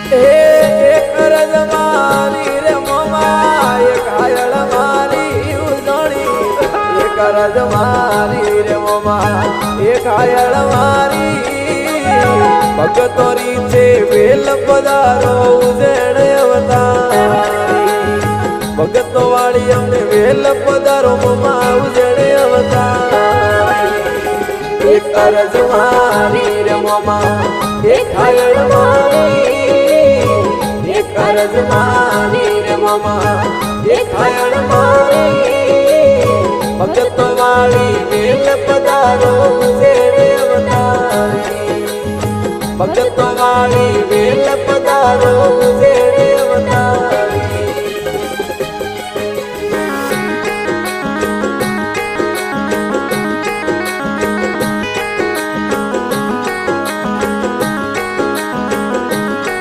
એક રજ મારી રે મોમા એક હાયળ મારી ઉજણી એક રજ મારી રે મોમા એક હાયળ મારી ભગતોરી છે વેલ પધારો ઉજણ અવતારી ભગતો વાળી અમને વેલ પધારો મોમા ઉજણ અવતારી એક રજ મારી રે મોમા એક હાયળ મારી એક રજ મારી રે મોમા એક હાયળ મારી ભગતો વાળી વેલ પધારો ઉજણ અવતારી ભગતો વાળી વેલ